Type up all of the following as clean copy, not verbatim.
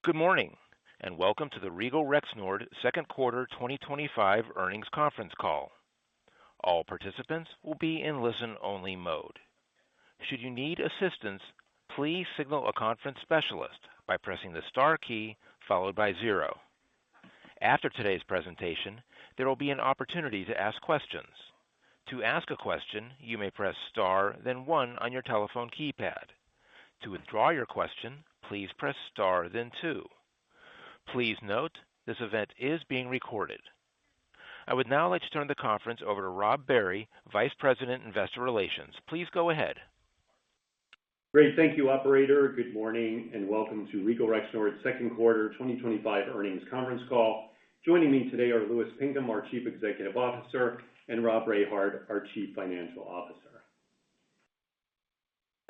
Good morning, and welcome to the Regal Rexnord second quarter 2025 earnings conference call. All participants will be in listen-only mode. Should you need assistance, please signal a conference specialist by pressing the star key followed by 0. After today's presentation, there will be an opportunity to ask questions. To ask a question, you may press star, then 1 on your telephone keypad. To withdraw your question, please press star, then 2. Please note, this event is being recorded. I would now like to turn the conference over to Rob Barry, Vice President, Investor Relations. Please go ahead. Great. Thank you, operator. Good morning, and welcome to Regal Rexnord's second quarter 2025 earnings conference call. Joining me today are Louis Pinkham, our Chief Executive Officer, and Rob Rehard, our Chief Financial Officer.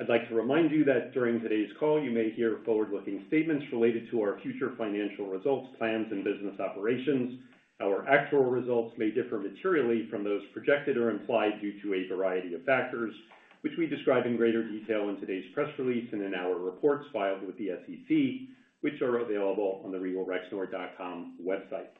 I'd like to remind you that during today's call, you may hear forward-looking statements related to our future financial results, plans, and business operations. Our actual results may differ materially from those projected or implied due to a variety of factors, which we describe in greater detail in today's press release and in our reports filed with the SEC, which are available on the regalrexnord.com website.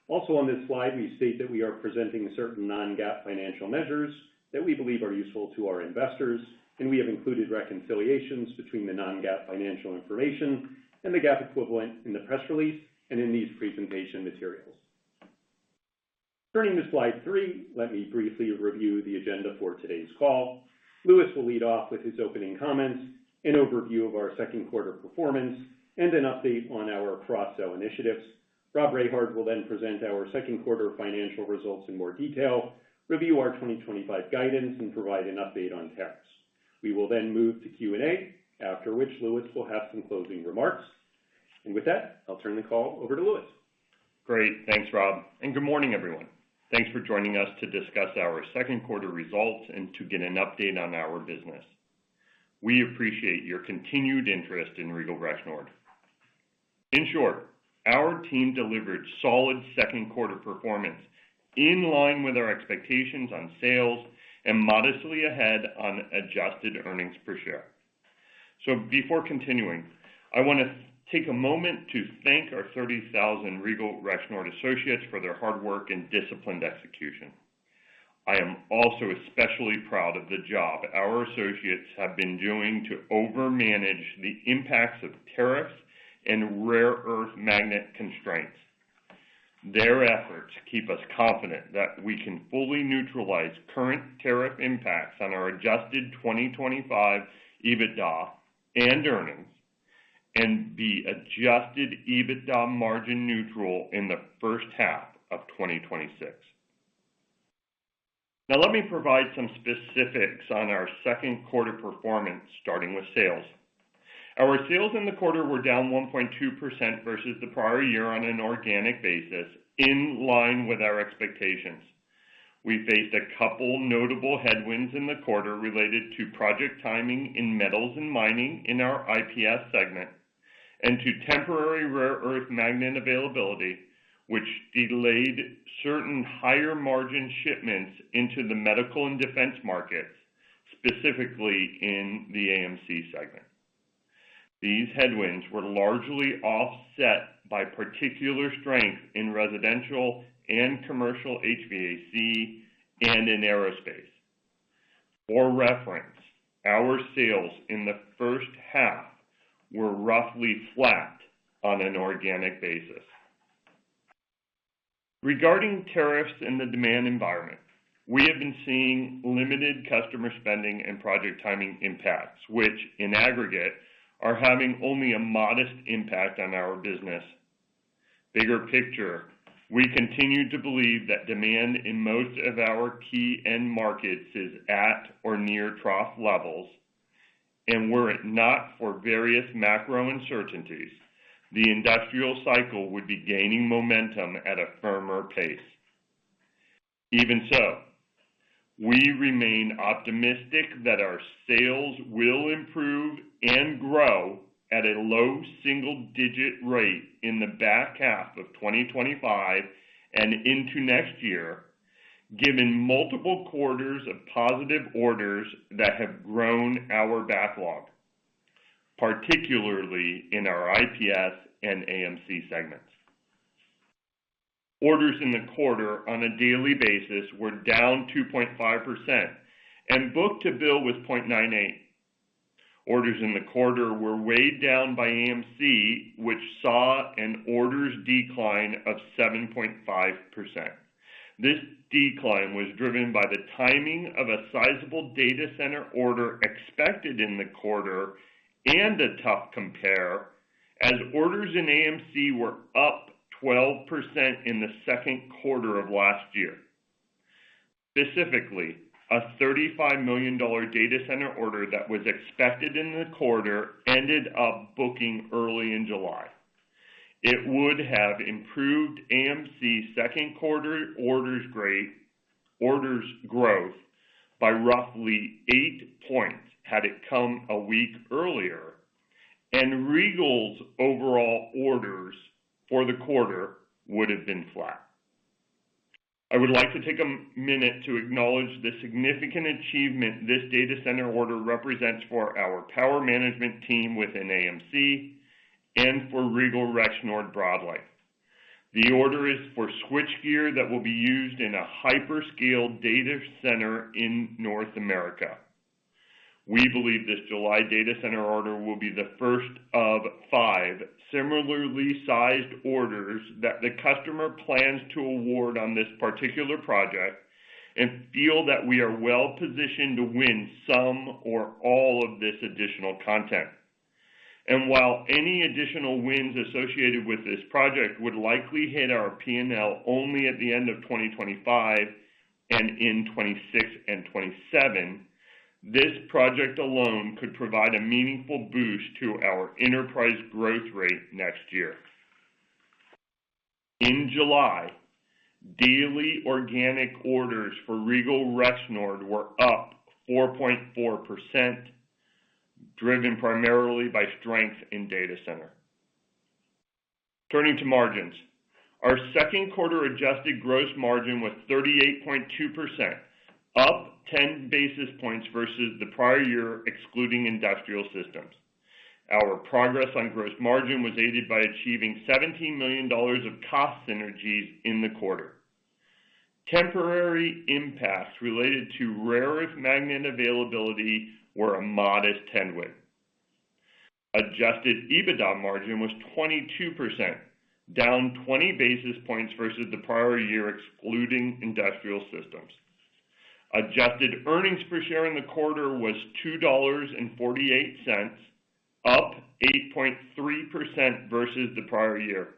Also on this slide, we state that we are presenting certain non-GAAP financial measures that we believe are useful to our investors, and we have included reconciliations between the non-GAAP financial information and the GAAP equivalent in the press release and in these presentation materials. Turning to slide 3, let me briefly review the agenda for today's call. Louis will lead off with his opening comments, an overview of our second quarter performance, and an update on our cross-sell initiatives. Rob Rehard will then present our second quarter financial results in more detail, review our 2025 guidance, and provide an update on tariffs. We will then move to Q&A, after which Louis will have some closing remarks. And with that, I'll turn the call over to Louis. Great. Thanks, Rob. And good morning, everyone. Thanks for joining us to discuss our second quarter results and to get an update on our business. We appreciate your continued interest in Regal Rexnord. In short, our team delivered solid second quarter performance in line with our expectations on sales and modestly ahead on adjusted earnings per share. So before continuing, I want to take a moment to thank our 30,000 Regal Rexnord associates for their hard work and disciplined execution. I am also especially proud of the job our associates have been doing to overmanage the impacts of tariffs and rare earth magnet constraints. Their efforts keep us confident that we can fully neutralize current tariff impacts on our adjusted 2025 EBITDA and earnings and be adjusted EBITDA margin neutral in the first half of 2026. Now let me provide some specifics on our second quarter performance, starting with sales. Our sales in the quarter were down 1.2% versus the prior year on an organic basis, in line with our expectations. We faced a couple notable headwinds in the quarter related to project timing in metals and mining in our IPS segment, and to temporary rare earth magnet availability, which delayed certain higher margin shipments into the medical and defense markets, specifically in the AMC segment. These headwinds were largely offset by particular strength in residential and commercial HVAC and in aerospace. For reference, our sales in the first half were roughly flat on an organic basis. Regarding tariffs and the demand environment, we have been seeing limited customer spending and project timing impacts, which in aggregate are having only a modest impact on our business. Bigger picture, we continue to believe that demand in most of our key end markets is at or near trough levels, and were it not for various macro uncertainties, the industrial cycle would be gaining momentum at a firmer pace. Even so, we remain optimistic that our sales will improve and grow at a low single-digit rate in the back half of 2025 and into next year, given multiple quarters of positive orders that have grown our backlog, particularly in our IPS and AMC segments. Orders in the quarter on a daily basis were down 2.5%, and book-to-bill was 0.98. Orders in the quarter were weighed down by AMC, which saw an orders decline of 7.5%. This decline was driven by the timing of a sizable data center order expected in the quarter and a tough compare, as orders in AMC were up 12% in the second quarter of last year. Specifically, a $35 million data center order that was expected in the quarter ended up booking early in July. It would have improved AMC's second quarter orders growth by roughly 8 points had it come a week earlier, and Regal's overall orders for the quarter would have been flat. I would like to take a minute to acknowledge the significant achievement this data center order represents for our power management team within AMC and for Regal Rexnord broadly. The order is for switchgear that will be used in a hyperscale data center in North America. We believe this July data center order will be the first of 5 similarly sized orders that the customer plans to award on this particular project, and feel that we are well positioned to win some or all of this additional content. And while any additional wins associated with this project would likely hit our P&L only at the end of 2025 and in 26 and 27, this project alone could provide a meaningful boost to our enterprise growth rate next year. In July, daily organic orders for Regal Rexnord were up 4.4%, driven primarily by strength in data center. Turning to margins, our second quarter adjusted gross margin was 38.2%, up 10 basis points versus the prior year, excluding industrial systems. Our progress on gross margin was aided by achieving $17 million of cost synergies in the quarter. Temporary impacts related to rare earth magnet availability were a modest headwind. Adjusted EBITDA margin was 22%, down 20 basis points versus the prior year, excluding industrial systems. Adjusted earnings per share in the quarter was $2.48, up 8.3% versus the prior year.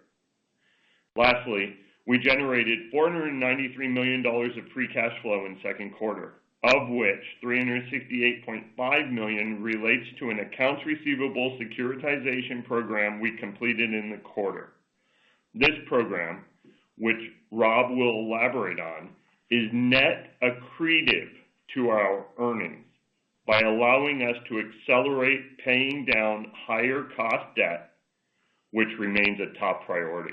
Lastly, we generated $493 million of free cash flow in second quarter, of which $368.5 million relates to an accounts receivable securitization program we completed in the quarter. This program, which Rob will elaborate on, is net accretive to our earnings by allowing us to accelerate paying down higher cost debt, which remains a top priority.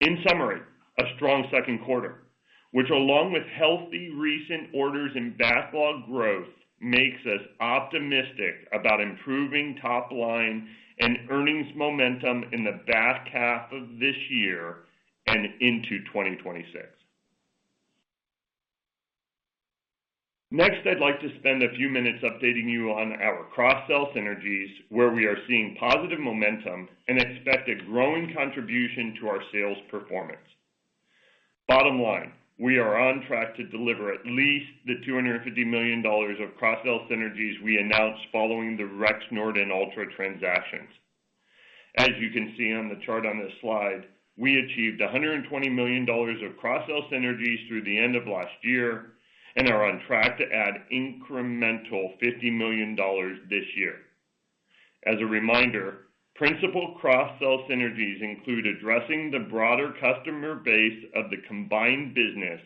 In summary, a strong second quarter, which along with healthy recent orders and backlog growth makes us optimistic about improving top line and earnings momentum in the back half of this year and into 2026. Next, I'd like to spend a few minutes updating you on our cross-sell synergies, where we are seeing positive momentum and expect a growing contribution to our sales performance. Bottom line, we are on track to deliver at least the $250 million of cross-sell synergies we announced following the Rexnord and Ultra transactions. As you can see on the chart on this slide, we achieved $120 million of cross-sell synergies through the end of last year, and are on track to add incremental $50 million this year. As a reminder, principal cross-sell synergies include addressing the broader customer base of the combined business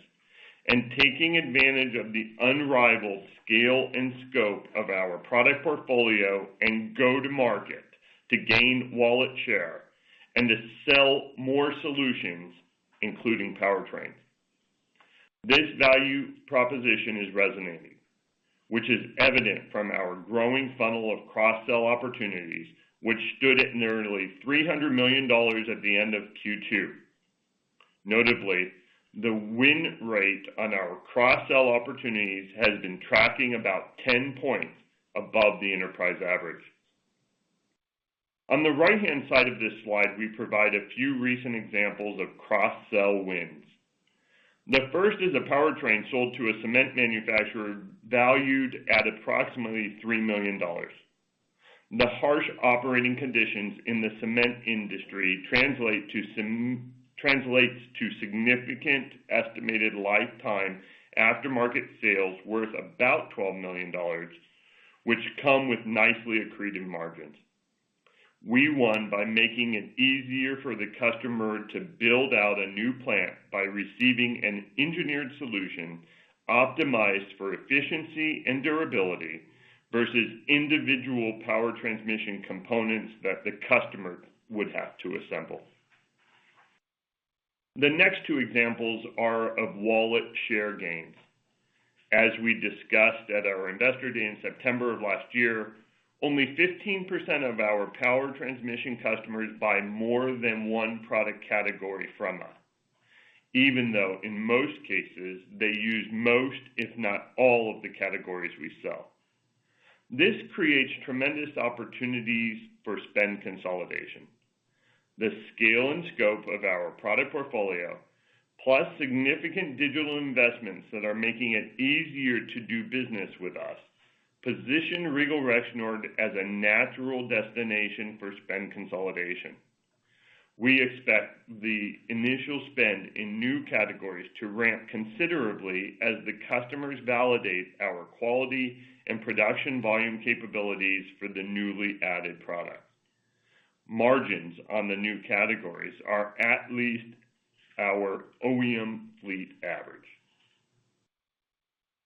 and taking advantage of the unrivaled scale and scope of our product portfolio and go-to-market to gain wallet share and to sell more solutions, including powertrains. This value proposition is resonating, which is evident from our growing funnel of cross-sell opportunities, which stood at nearly $300 million at the end of Q2. Notably, the win rate on our cross-sell opportunities has been tracking about 10 points above the enterprise average. On the right-hand side of this slide, we provide a few recent examples of cross-sell wins. The first is a powertrain sold to a cement manufacturer valued at approximately $3 million. The harsh operating conditions in the cement industry translates to significant estimated lifetime aftermarket sales worth about $12 million, which come with nicely accretive margins. We won by making it easier for the customer to build out a new plant by receiving an engineered solution optimized for efficiency and durability versus individual power transmission components that the customer would have to assemble. The next two examples are of wallet share gains. As we discussed at our Investor Day in September of last year, only 15% of our power transmission customers buy more than one product category from us, even though in most cases they use most, if not all, of the categories we sell. This creates tremendous opportunities for spend consolidation. The scale and scope of our product portfolio, plus significant digital investments that are making it easier to do business with us, position Regal Rexnord as a natural destination for spend consolidation. We expect the initial spend in new categories to ramp considerably as the customers validate our quality and production volume capabilities for the newly added products. Margins on the new categories are at least our OEM fleet average.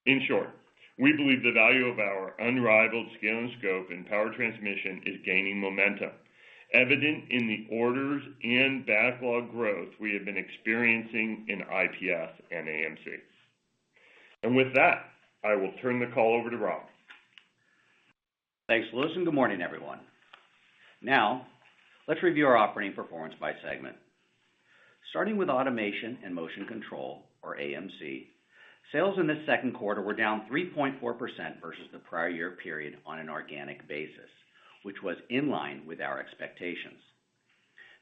In short, we believe the value of our unrivaled scale and scope in power transmission is gaining momentum, evident in the orders and backlog growth we have been experiencing in IPS and AMC. And with that, I will turn the call over to Rob. Thanks, Louis, and good morning, everyone. Now, let's review our operating performance by segment. Starting with Automation and Motion Control, or AMC, sales in this second quarter were down 3.4% versus the prior year period on an organic basis, which was in line with our expectations.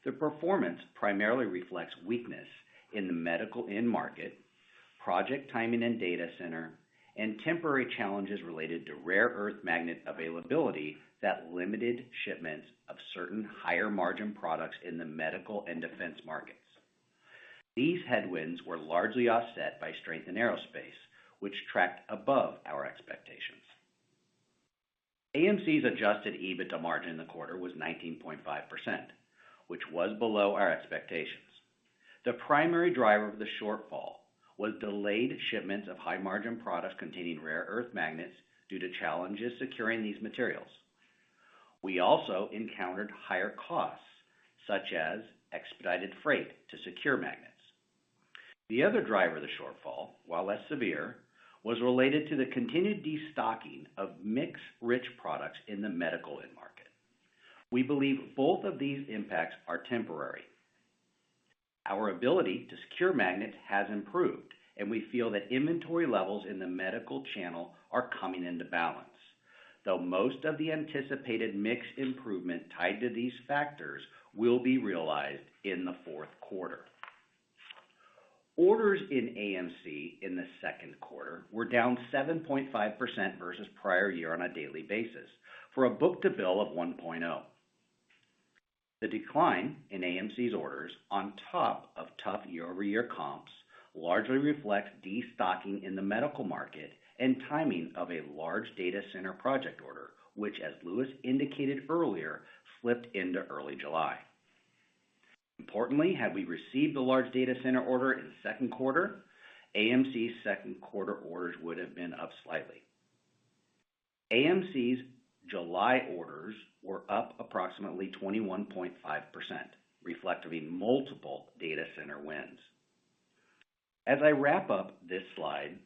The performance primarily reflects weakness in the medical end market, project timing and data center, and temporary challenges related to rare earth magnet availability that limited shipments of certain higher margin products in the medical and defense markets. These headwinds were largely offset by strength in aerospace, which tracked above our expectations. AMC's adjusted EBITDA margin in the quarter was 19.5%, which was below our expectations. The primary driver of the shortfall was delayed shipments of high-margin products containing rare earth magnets due to challenges securing these materials. We also encountered higher costs, such as expedited freight to secure magnets. The other driver of the shortfall, while less severe, was related to the continued destocking of mix-rich products in the medical end market. We believe both of these impacts are temporary. Our ability to secure magnets has improved, and we feel that inventory levels in the medical channel are coming into balance, though most of the anticipated mix improvement tied to these factors will be realized in the fourth quarter. Orders in AMC in the second quarter were down 7.5% versus prior year on a daily basis, for a book-to-bill of 1.0. The decline in AMC's orders, on top of tough year-over-year comps, largely reflects destocking in the medical market and timing of a large data center project order, which, as Louis indicated earlier, slipped into early July. Importantly, had we received the large data center order in the second quarter, AMC's second quarter orders would have been up slightly. AMC's July orders were up approximately 21.5%, reflecting multiple data center wins. As I wrap up this slide,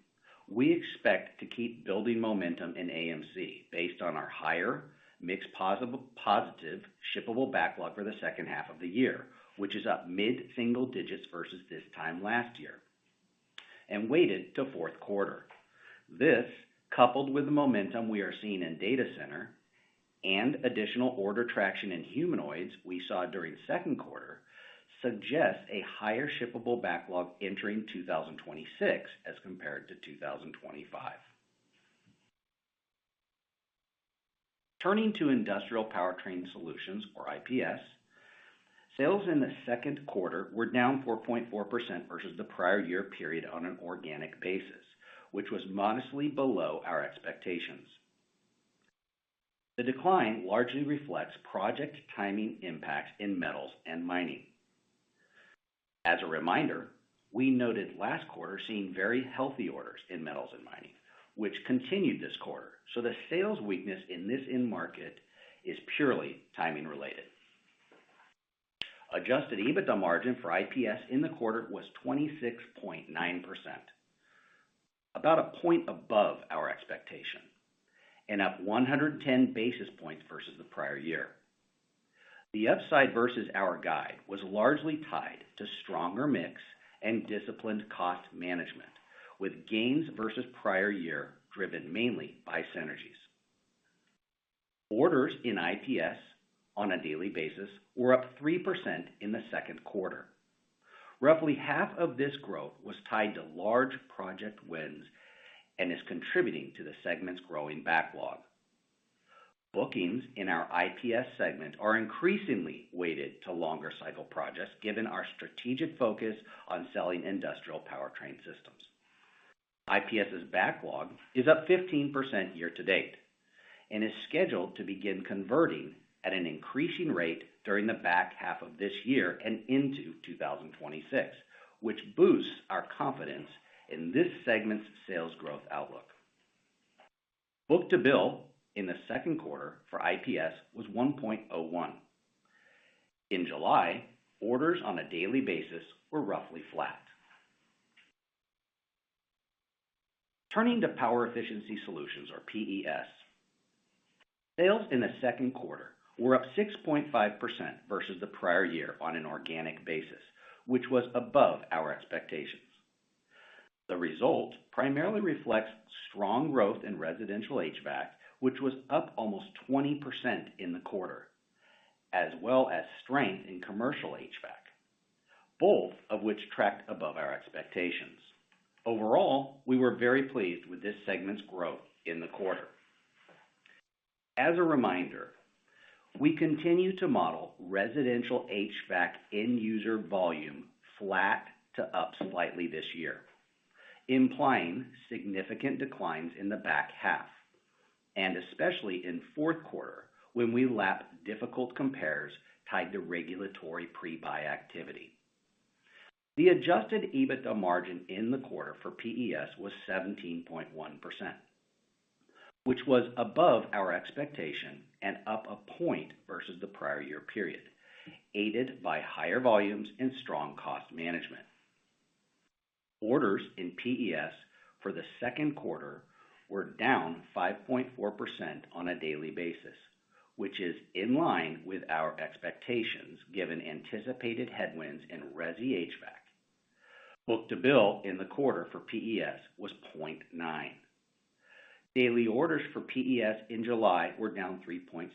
we expect to keep building momentum in AMC based on our higher mixed positive shippable backlog for the second half of the year, which is up mid-single digits versus this time last year, and weighted to fourth quarter. This, coupled with the momentum we are seeing in data center and additional order traction in humanoids we saw during second quarter, suggests a higher shippable backlog entering 2026 as compared to 2025. Turning to Industrial Powertrain Solutions, or IPS, sales in the second quarter were down 4.4% versus the prior year period on an organic basis, which was modestly below our expectations. The decline largely reflects project timing impacts in metals and mining. As a reminder, we noted last quarter seeing very healthy orders in metals and mining, which continued this quarter, so the sales weakness in this end market is purely timing related. Adjusted EBITDA margin for IPS in the quarter was 26.9%, about a point above our expectation, and up 110 basis points versus the prior year. The upside versus our guide was largely tied to stronger mix and disciplined cost management, with gains versus prior year driven mainly by synergies. Orders in IPS on a daily basis were up 3% in the second quarter. Roughly half of this growth was tied to large project wins and is contributing to the segment's growing backlog. Bookings in our IPS segment are increasingly weighted to longer cycle projects given our strategic focus on selling industrial powertrain systems. IPS's backlog is up 15% year to date and is scheduled to begin converting at an increasing rate during the back half of this year and into 2026, which boosts our confidence in this segment's sales growth outlook. Book-to-bill in the second quarter for IPS was 1.01. In July, orders on a daily basis were roughly flat. Turning to Power Efficiency Solutions, or PES, sales in the second quarter were up 6.5% versus the prior year on an organic basis, which was above our expectations. The result primarily reflects strong growth in residential HVAC, which was up almost 20% in the quarter, as well as strength in commercial HVAC, both of which tracked above our expectations. Overall, we were very pleased with this segment's growth in the quarter. As a reminder, we continue to model residential HVAC end user volume flat to up slightly this year, implying significant declines in the back half, and especially in fourth quarter when we lap difficult compares tied to regulatory pre-buy activity. The adjusted EBITDA margin in the quarter for PES was 17.1%, which was above our expectation and up a point versus the prior year period, aided by higher volumes and strong cost management. Orders in PES for the second quarter were down 5.4% on a daily basis, which is in line with our expectations given anticipated headwinds in Resi HVAC. Book-to-bill in the quarter for PES was 0.9. Daily orders for PES in July were down 3.6%,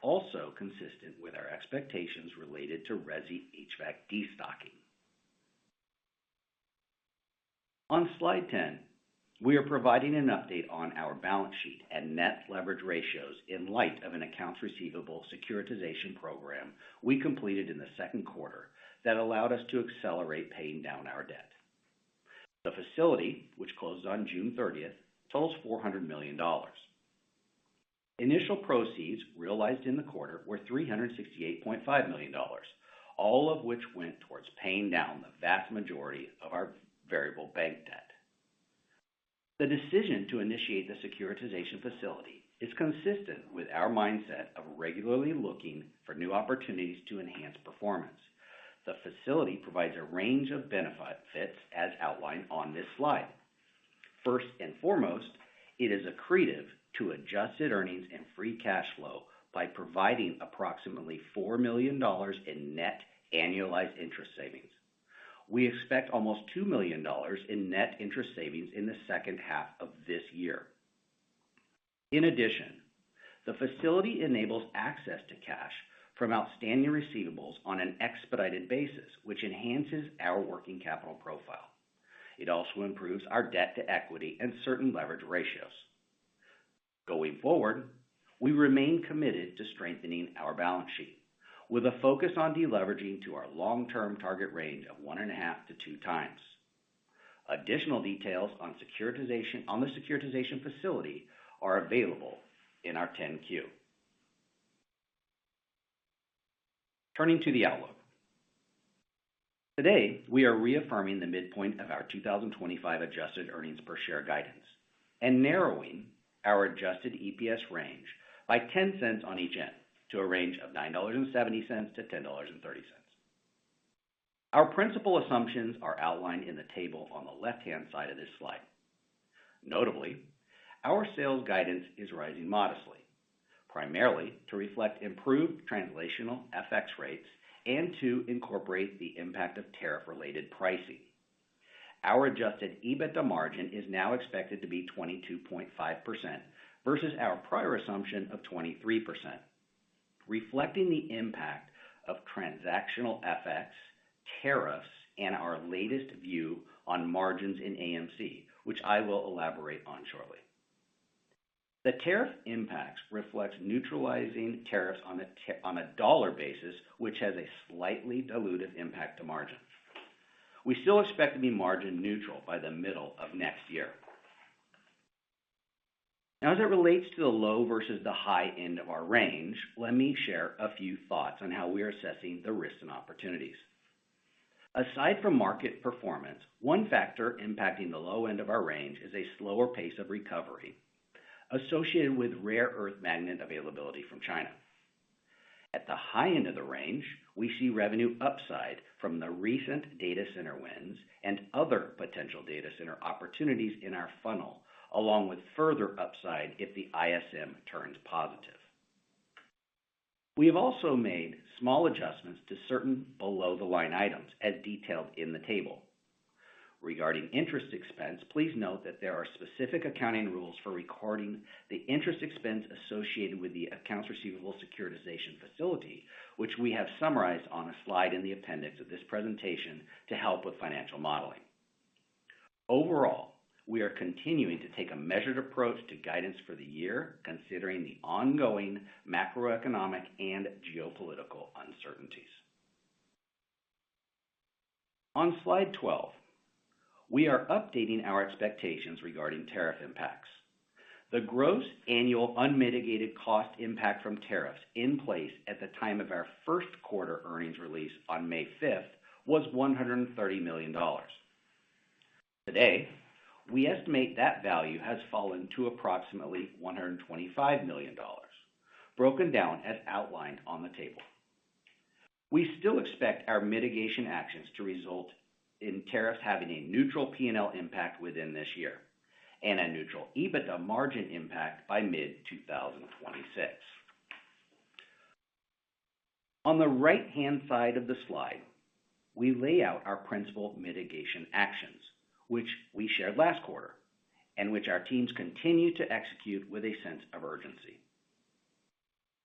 also consistent with our expectations related to Resi HVAC destocking. On slide 10, we are providing an update on our balance sheet and net leverage ratios in light of an accounts receivable securitization program we completed in the second quarter that allowed us to accelerate paying down our debt. The facility, which closed on June 30th, totals $400 million. Initial proceeds realized in the quarter were $368.5 million, all of which went towards paying down the vast majority of our variable bank debt. The decision to initiate the securitization facility is consistent with our mindset of regularly looking for new opportunities to enhance performance. The facility provides a range of benefits as outlined on this slide. First and foremost, It is accretive to adjusted earnings and free cash flow by providing approximately $4 million in net annualized interest savings. We expect almost $2 million in net interest savings in the second half of this year. In addition, the facility enables access to cash from outstanding receivables on an expedited basis, which enhances our working capital profile. It also improves our debt to equity and certain leverage ratios. Going forward, we remain committed to strengthening our balance sheet with a focus on deleveraging to our long-term target range of 1.5 to 2 times. Additional details on the securitization facility are available in our 10-Q. Turning to the outlook. Today, we are reaffirming the midpoint of our 2025 adjusted earnings per share guidance and narrowing our adjusted EPS range by 10 cents on each end to a range of $9.70 to $10.30. Our principal assumptions are outlined in the table on the left-hand side of this slide. Notably, our sales guidance is rising modestly, primarily to reflect improved translational FX rates and to incorporate the impact of tariff-related pricing. Our adjusted EBITDA margin is now expected to be 22.5% versus our prior assumption of 23%, reflecting the impact of transactional FX, tariffs, and our latest view on margins in AMC, which I will elaborate on shortly. The tariff impacts reflect neutralizing tariffs on a dollar basis, which has a slightly dilutive impact to margin. We still expect to be margin neutral by the middle of next year. Now, as it relates to the low versus the high end of our range, let me share a few thoughts on how we are assessing the risks and opportunities. Aside from market performance, one factor impacting the low end of our range is a slower pace of recovery associated with rare earth magnet availability from China. At the high end of the range, we see revenue upside from the recent data center wins and other potential data center opportunities in our funnel, along with further upside if the ISM turns positive. We have also made small adjustments to certain below-the-line items, as detailed in the table. Regarding interest expense, please note that there are specific accounting rules for recording the interest expense associated with the accounts receivable securitization facility, which we have summarized on a slide in the appendix of this presentation to help with financial modeling. Overall, we are continuing to take a measured approach to guidance for the year, considering the ongoing macroeconomic and geopolitical uncertainties. On slide 12, we are updating our expectations regarding tariff impacts. The gross annual unmitigated cost impact from tariffs in place at the time of our first quarter earnings release on May 5th was $130 million. Today, we estimate that value has fallen to approximately $125 million, broken down as outlined on the table. We still expect our mitigation actions to result in tariffs having a neutral P&L impact within this year and a neutral EBITDA margin impact by mid-2026. On the right-hand side of the slide, we lay out our principal mitigation actions, which we shared last quarter and which our teams continue to execute with a sense of urgency.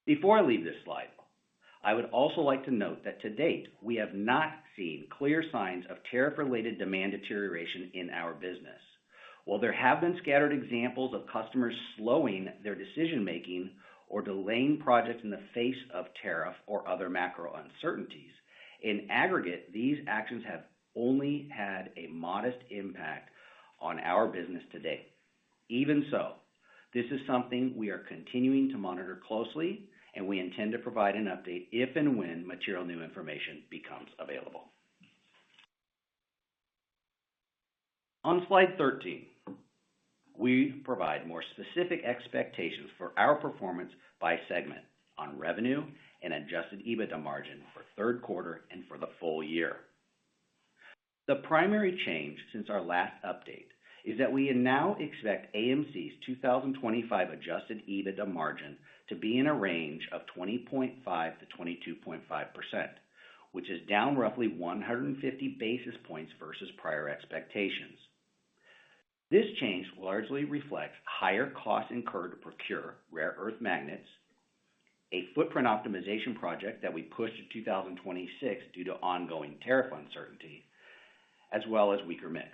Before I leave this slide, I would also like to note that to date, we have not seen clear signs of tariff-related demand deterioration in our business. While there have been scattered examples of customers slowing their decision-making or delaying projects in the face of tariff or other macro uncertainties, in aggregate, these actions have only had a modest impact on our business to date. Even so, this is something we are continuing to monitor closely, and we intend to provide an update if and when material new information becomes available. On slide 13, we provide more specific expectations for our performance by segment on revenue and adjusted EBITDA margin for third quarter and for the full year. The primary change since our last update is that we now expect AMC's 2025 adjusted EBITDA margin to be in a range of 20.5 to 22.5%, which is down roughly 150 basis points versus prior expectations. This change largely reflects higher costs incurred to procure rare earth magnets, a footprint optimization project that we pushed to 2026 due to ongoing tariff uncertainty, as well as weaker mix.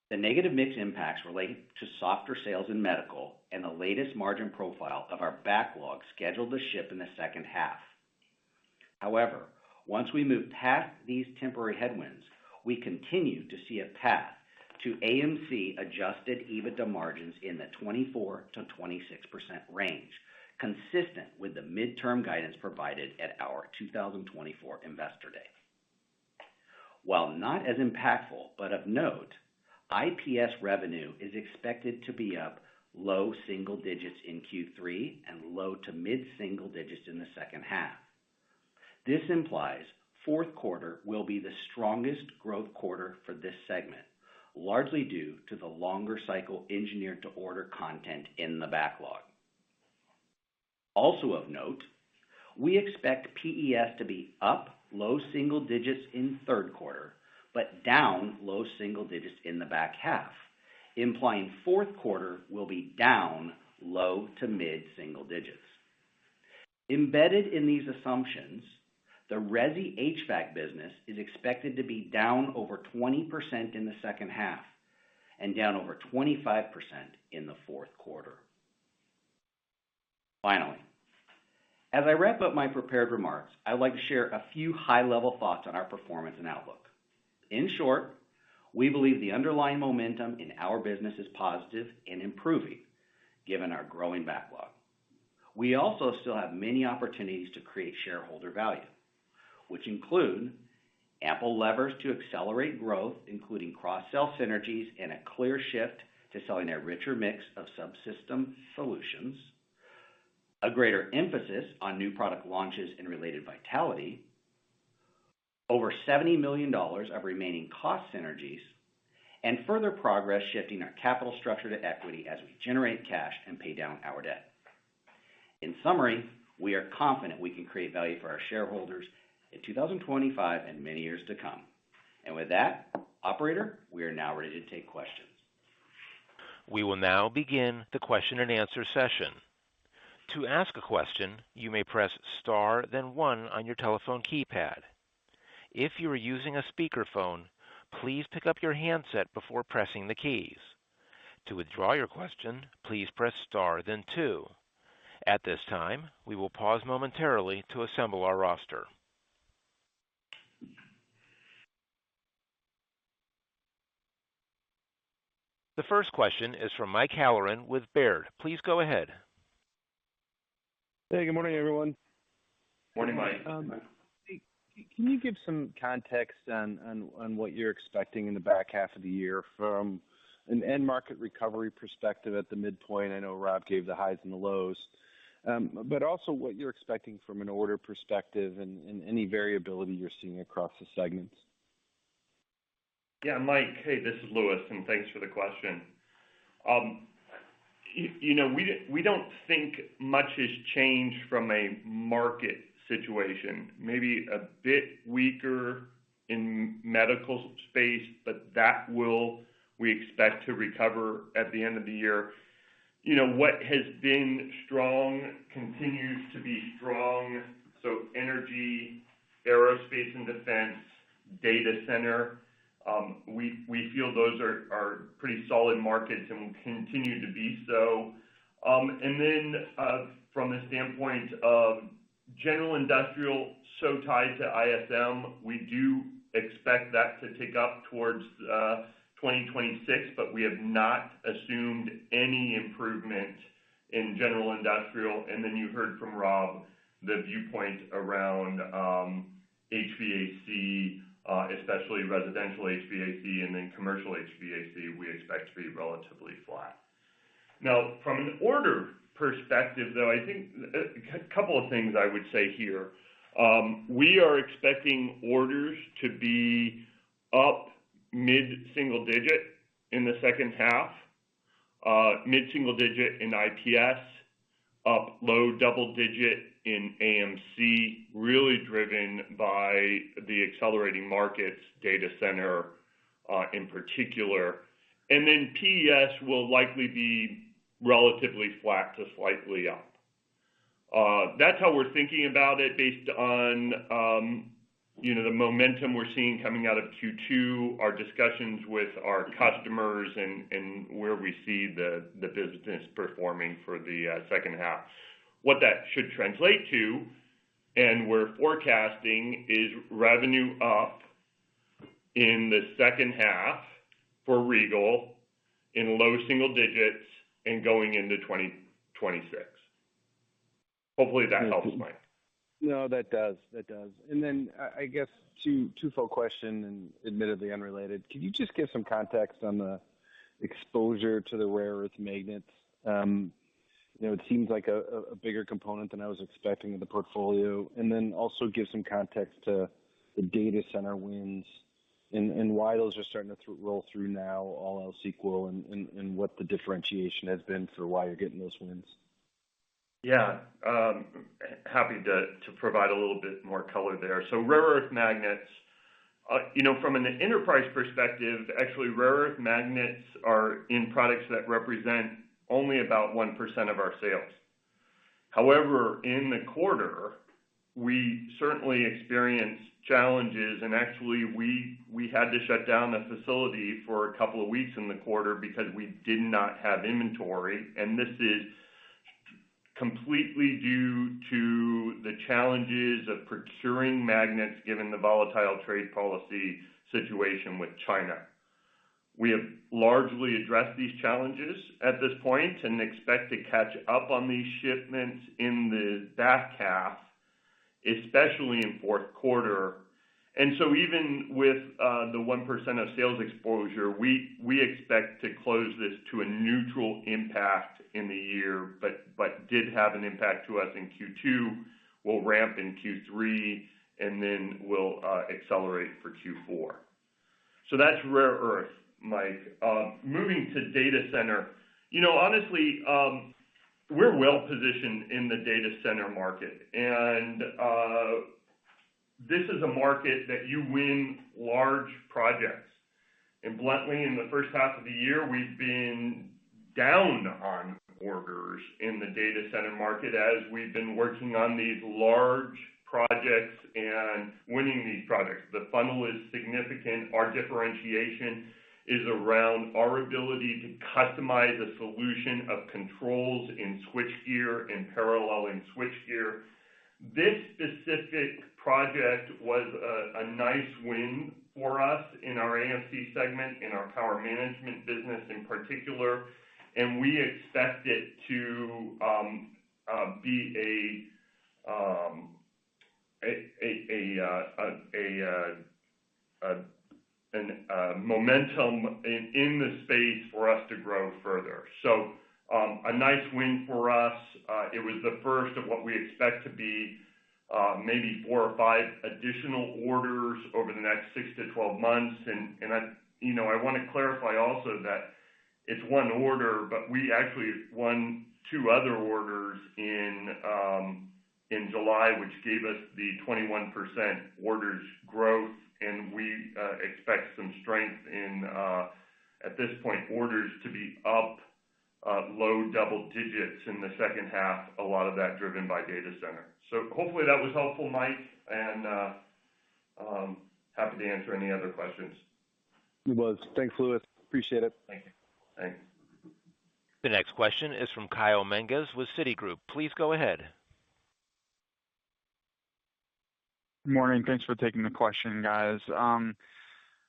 The negative mix impacts relate to softer sales in medical and the latest margin profile of our backlog scheduled to ship in the second half. However, once we move past these temporary headwinds, we continue to see a path to AMC adjusted EBITDA margins in the 24 to 26% range, consistent with the midterm guidance provided at our 2024 Investor Day. While not as impactful, but of note, IPS revenue is expected to be up low single digits in Q3 and low to mid single digits in the second half. This implies fourth quarter will be the strongest growth quarter for this segment, largely due to the longer cycle engineered to order content in the backlog. Also of note, we expect PES to be up low single digits in third quarter, but down low single digits in the back half, implying fourth quarter will be down low to mid single digits. Embedded in these assumptions, the Resi HVAC business is expected to be down over 20% in the second half and down over 25% in the fourth quarter. Finally, as I wrap up my prepared remarks, I would like to share a few high-level thoughts on our performance and outlook. In short, we believe the underlying momentum in our business is positive and improving, given our growing backlog. We also still have many opportunities to create shareholder value, which include ample levers to accelerate growth, including cross-sell synergies and a clear shift to selling a richer mix of subsystem solutions, a greater emphasis on new product launches and related vitality, over $70 million of remaining cost synergies, and further progress shifting our capital structure to equity as we generate cash and pay down our debt. In summary, we are confident we can create value for our shareholders in 2025 and many years to come. And with that, operator, we are now ready to take questions. We will now begin the question and answer session. To ask a question, you may press star, then one on your telephone keypad. If you are using a speakerphone, please pick up your handset before pressing the keys. To withdraw your question, please press star, then two. At this time, we will pause momentarily to assemble our roster. The first question is from Mike Halloran with Baird. Please go ahead. Hey, good morning, everyone. Morning, Mike. Can you give some context on what you're expecting in the back half of the year from an end market recovery perspective at the midpoint? I know Rob gave the highs and the lows, but also what you're expecting from an order perspective and any variability you're seeing across the segments. Yeah, Mike, hey, this is Louis, and thanks for the question. We don't think much has changed from a market situation. Maybe a bit weaker in medical space, but that we expect to recover at the end of the year. What has been strong continues to be strong. So energy, aerospace and defense, data center, we feel those are pretty solid markets and will continue to be so. And then from the standpoint of general industrial, so tied to ISM, we do expect that to tick up towards 2026, but we have not assumed any improvement in general industrial. And then you heard from Rob the viewpoint around HVAC, especially residential HVAC, and then commercial HVAC, we expect to be relatively flat. Now, from an order perspective, though, I think a couple of things I would say here. We are expecting orders to be up mid-single digit in the second half, mid-single digit in IPS, up low double digit in AMC, really driven by the accelerating markets, data center in particular. And then PES will likely be relatively flat to slightly up. That's how we're thinking about it based on the momentum we're seeing coming out of Q2, our discussions with our customers, and where we see the business performing for the second half. What that should translate to, and we're forecasting, is revenue up in the second half for Regal in low single digits and going into 2026. Hopefully that helps, Mike. No, that does. And then I guess twofold question, and admittedly unrelated. Can you just give some context on the exposure to the rare earth magnets? It seems like a bigger component than I was expecting in the portfolio. And then also give some context to the data center wins and why those are starting to roll through now, all else equal, and what the differentiation has been for why you're getting those wins. Yeah, happy to provide a little bit more color there. So rare earth magnets, from an enterprise perspective, actually rare earth magnets are in products that represent only about 1% of our sales. However, in the quarter, we certainly experienced challenges, and actually we had to shut down a facility for a couple of weeks in the quarter because we did not have inventory, and this is completely due to the challenges of procuring magnets given the volatile trade policy situation with China. We have largely addressed these challenges at this point and expect to catch up on these shipments in the back half, especially in fourth quarter. And so even with the 1% of sales exposure, we expect to close this to a neutral impact in the year, but did have an impact to us in Q2, will ramp in Q3, and then will accelerate for Q4. So that's rare earth, Mike. Moving to data center, honestly, we're well positioned in the data center market, and this is a market that you win large projects. And bluntly, in the first half of the year, we've been down on orders in the data center market as we've been working on these large projects and winning these projects. The funnel is significant. Our differentiation is around our ability to customize a solution of controls in switchgear and paralleling switchgear. This specific project was a nice win for us in our AMC segment, in our power management business in particular, and we expect it to be a momentum in the space for us to grow further. So a nice win for us. It was the first of what we expect to be maybe 4 or 5 additional orders over the next 6 to 12 months. And I want to clarify also that it's one order, but we actually won 2 other orders in July, which gave us the 21% orders growth, and we expect some strength in at this point orders to be up low double digits in the second half, a lot of that driven by data center. So hopefully that was helpful, Mike, and happy to answer any other questions. It was. Thanks, Louis. Appreciate it. Thank you. Thanks. The next question is from Kyle Menges with Citigroup. Please go ahead. Good morning. Thanks for taking the question, guys.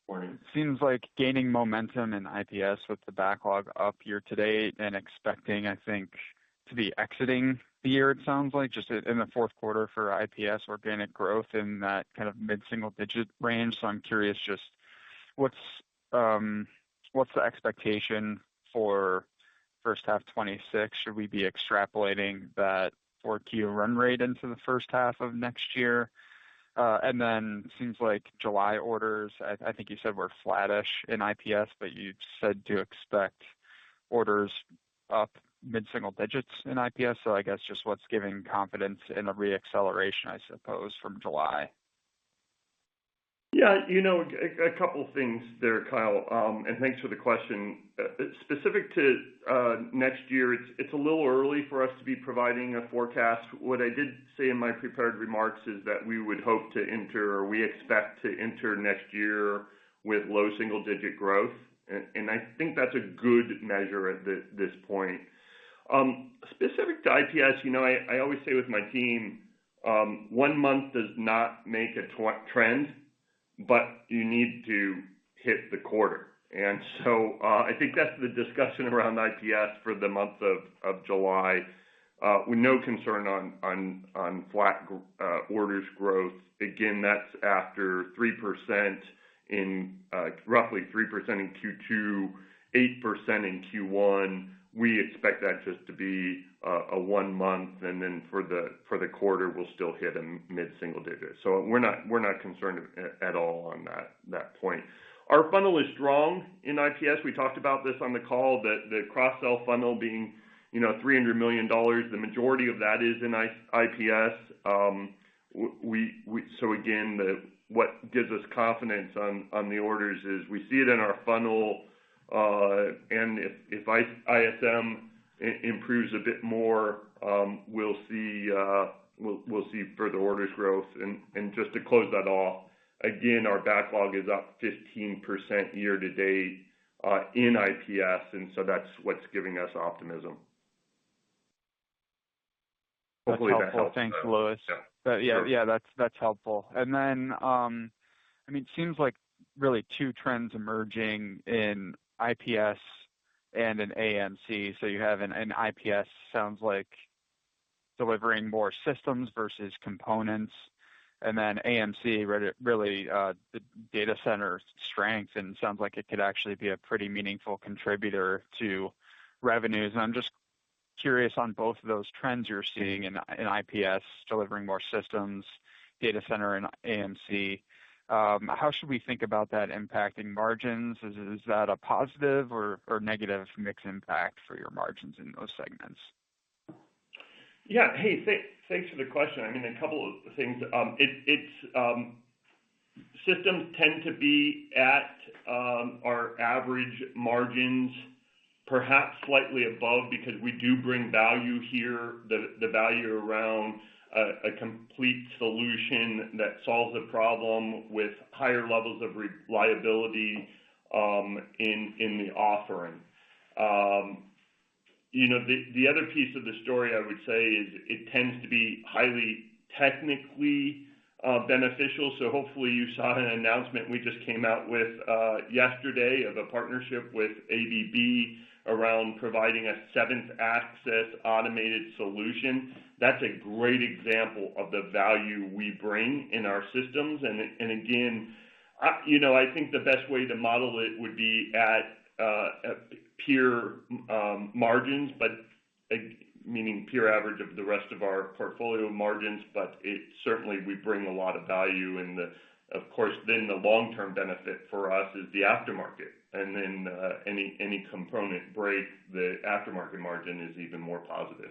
Morning. Seems like gaining momentum in IPS with the backlog up year to date and expecting, I think, to be exiting the year, it sounds like, just in the fourth quarter for IPS organic growth in that kind of mid-single digit range. So I'm curious just what's the expectation for first half 26? Should we be extrapolating that 4Q run rate into the first half of next year? And then seems like July orders, I think you said were flattish in IPS, but you said to expect orders up mid-single digits in IPS. So I guess just what's giving confidence in a reacceleration, I suppose, from July. Yeah, a couple things there, Kyle, and thanks for the question. Specific to next year, it's a little early for us to be providing a forecast. What I did say in my prepared remarks is that we would hope to enter, or we expect to enter next year with low single-digit growth, and I think that's a good measure at this point. Specific to IPS, I always say with my team, 1 month does not make a trend, but you need to hit the quarter. And so I think that's the discussion around IPS for the month of July, with no concern on flat orders growth. Again, that's after 3% in roughly 3% in Q2, 8% in Q1. We expect that just to be a 1 month, and then for the quarter, we'll still hit a mid-single digit. So we're not concerned at all on that point. Our funnel is strong in IPS. We talked about this on the call, the cross-sell funnel being $300 million. The majority of that is in IPS. So again, what gives us confidence on the orders is we see it in our funnel. And if ISM improves a bit more, we'll see further orders growth. And just to close that off, again, our backlog is up 15% year to date in IPS, and so that's what's giving us optimism. Hopefully that's helpful. Thanks, Louis. That's helpful. And then, it seems like really two trends emerging in IPS and an AMC. So you have an IPS sounds like delivering more systems versus components, and then AMC really the data center strength, and sounds like it could actually be a pretty meaningful contributor to revenues. And I'm just curious on both of those trends you're seeing in IPS, delivering more systems, data center, and AMC. How should we think about that impacting margins? Is that a positive or negative mix impact for your margins in those segments? Yeah. Hey, thanks for the question. A couple of things. Systems tend to be at our average margins, perhaps slightly above, because we do bring value here, the value around a complete solution that solves a problem with higher levels of reliability in the offering. The other piece of the story I would say is it tends to be highly technically beneficial. So hopefully you saw an announcement we just came out with yesterday of a partnership with ABB around providing a 7th access automated solution. That's a great example of the value we bring in our systems. And again, I think the best way to model it would be at peer margins, but meaning peer average of the rest of our portfolio margins. But it certainly we bring a lot of value, and of course, then the long-term benefit for us is the aftermarket. And then any component break, the aftermarket margin is even more positive.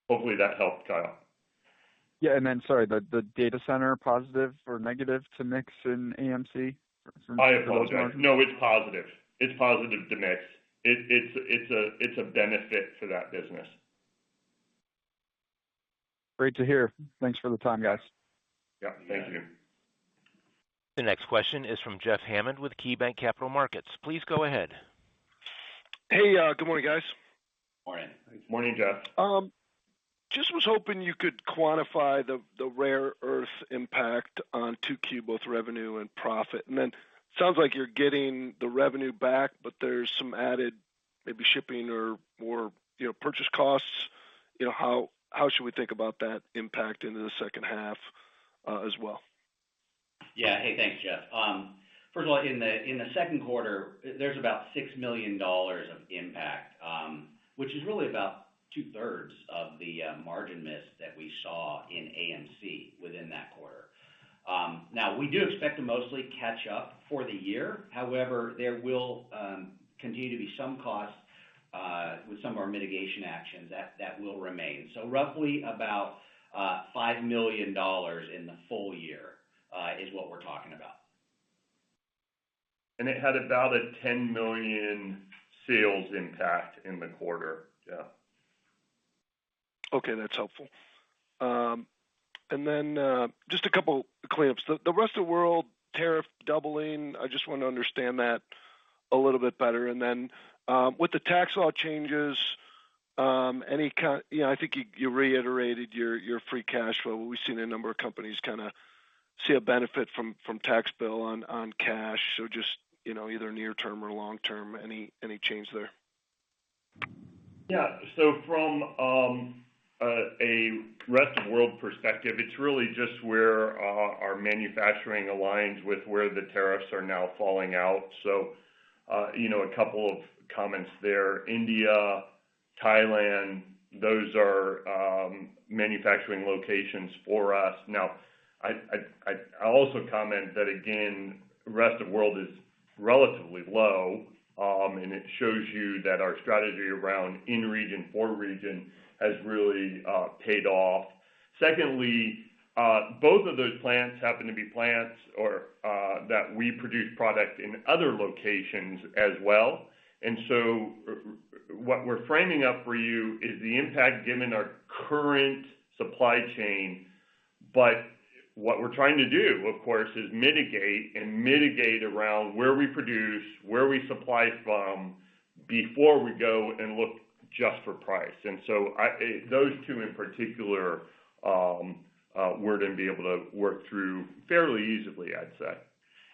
Hopefully that helped, Kyle. Yeah, and then sorry, the data center positive or negative to mix in AMC? I apologize. No, it's positive. It's positive to mix. It's a benefit for that business. Great to hear. Thanks for the time, guys. Yeah, thank you. The next question is from Jeff Hammond with KeyBanc Capital Markets. Please go ahead. Hey, good morning, guys. Morning. Morning, Jeff. Just was hoping you could quantify the rare earth impact on 2Q, both revenue and profit. And then sounds like you're getting the revenue back, but there's some added maybe shipping or purchase costs. How should we think about that impact into the second half as well? Yeah. Hey, thanks, Jeff. First of all, in the second quarter, there's about $6 million of impact, which is really about 2/3 of the margin miss that we saw in AMC within that quarter. Now, we do expect to mostly catch up for the year. However, there will continue to be some costs with some of our mitigation actions that will remain. So roughly about $5 million in the full year is what we're talking about. And it had about a $10 million sales impact in the quarter. Yeah. Okay, that's helpful. And then just a couple cleanups. The rest of the world tariff doubling, I just want to understand that a little bit better. And then with the tax law changes, any kind, I think you reiterated your free cash flow. We've seen a number of companies kind of see a benefit from tax bill on cash. So just either near term or long term, any change there? Yeah. So from a rest of world perspective, it's really just where our manufacturing aligns with where the tariffs are now falling out. So, a couple of comments there. India, Thailand, those are manufacturing locations for us. Now, I also comment that, again, rest of world is relatively low, and it shows you that our strategy around in-region, for-region has really paid off. Secondly, both of those plants happen to be plants that we produce product in other locations as well. And so what we're framing up for you is the impact given our current supply chain. But what we're trying to do, of course, is mitigate around where we produce, where we supply from, before we go and look just for price. And so those two in particular, we're going to be able to work through fairly easily, I'd say.